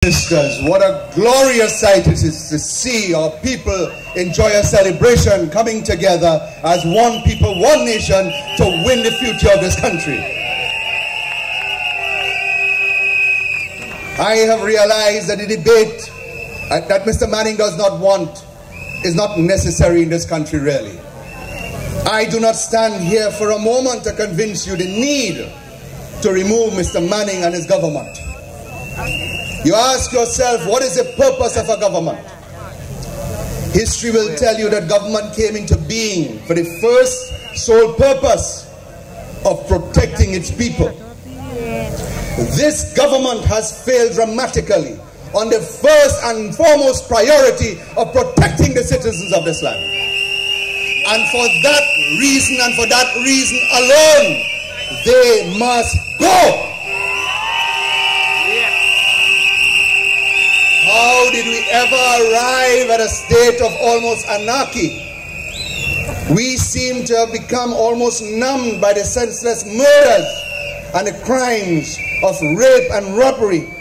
Sisters, what a glorious sight it is to see our people enjoy a celebration, coming together as one people, one nation to win the future of this country. I have realized that the debate that Mr. Manning does not want is not necessary in this country, really. I do not stand here for a moment to convince you the need to remove Mr. Manning and his government. You ask yourself, what is the purpose of a government? History will tell you that government came into being for the first sole purpose of protecting its people. This government has failed dramatically on the first and foremost priority of protecting the citizens of this land. And for that reason, and for that reason alone, they must go. How did we ever arrive at a state of almost anarchy? We seem to have become almost numbed by the senseless murders and the crimes of rape and robbery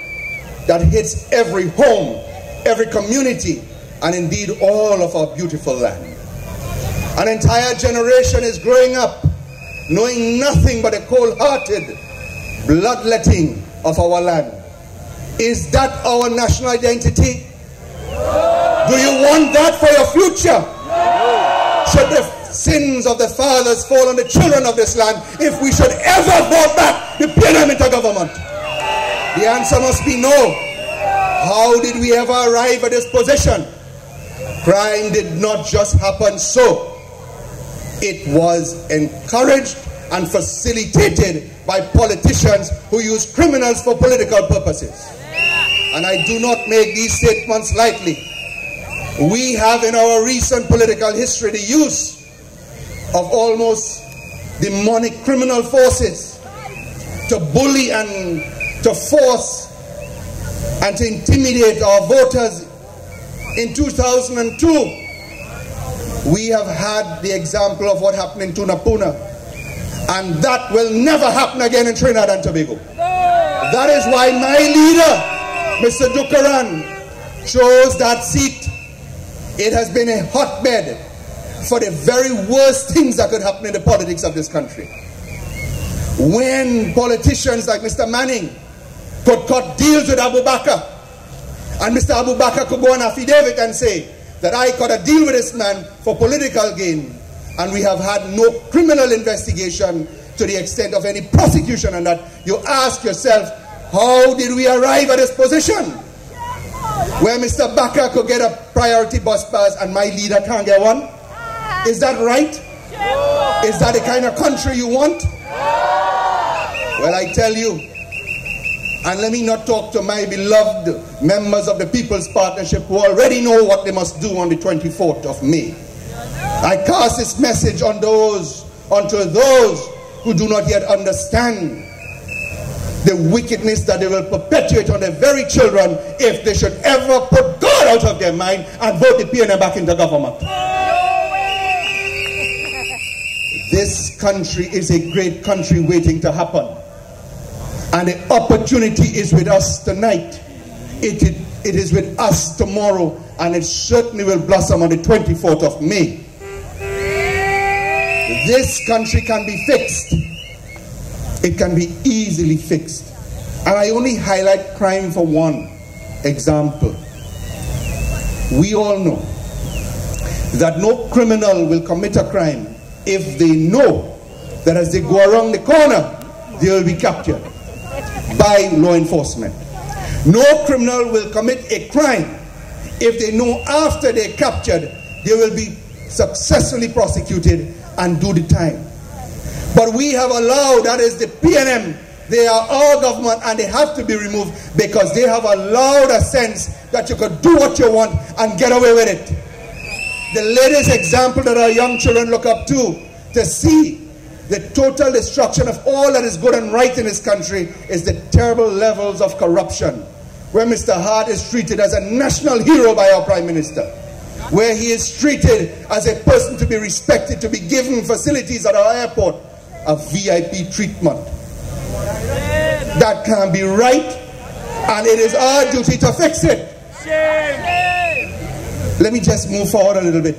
that hits every home, every community, and indeed all of our beautiful land. An entire generation is growing up knowing nothing but the cold-hearted bloodletting of our land. Is that our national identity? Do you want that for your future? Should the sins of the fathers fall on the children of this land if we should ever vote back the PNM into government? The answer must be no. How did we ever arrive at this position? Crime did not just happen so. It was encouraged and facilitated by politicians who use criminals for political purposes. And I do not make these statements lightly. We have in our recent political history the use of almost demonic criminal forces to bully and to force and to intimidate our voters. In 2002, we have had the example of what happened in Tunapuna, and that will never happen again in Trinidad and Tobago. That is why my leader, Mr. Dukaran, chose that seat. It has been a hotbed for the very worst things that could happen in the politics of this country. When politicians like Mr. Manning could cut deals with Abu Bakr, and Mr. Abu Bakr could go on affidavit and say that I cut a deal with this man for political gain, and we have had no criminal investigation to the extent of any prosecution on that, you ask yourself, how did we arrive at this position where Mr. Bakr could get a priority bus pass and my leader can't get one? Is that right? Is that the kind of country you want? Well, I tell you, and let me not talk to my beloved members of the People's Partnership who already know what they must do on the 24th of May. I cast this message on onto those who do not yet understand the wickedness that they will perpetuate on their very children if they should ever put God out of their mind and vote the PNM back into government. This country is a great country waiting to happen. And the opportunity is with us tonight. It is with us tomorrow, and it certainly will blossom on the 24th of May. This country can be fixed. It can be easily fixed. And I only highlight crime for one example. We all know that no criminal will commit a crime if they know that as they go around the corner, they will be captured by law enforcement. No criminal will commit a crime if they know after they're captured, they will be successfully prosecuted and do the time. But we have allowed, that is the PNM, they are our government and they have to be removed because they have allowed a sense that you could do what you want and get away with it. The latest example that our young children look up to see the total destruction of all that is good and right in this country is the terrible levels of corruption, where Mr. Hart is treated as a national hero by our Prime Minister, where he is treated as a person to be respected, to be given facilities at our airport, a VIP treatment. That can't be right, And it is our duty to fix it. Let me just move forward a little bit.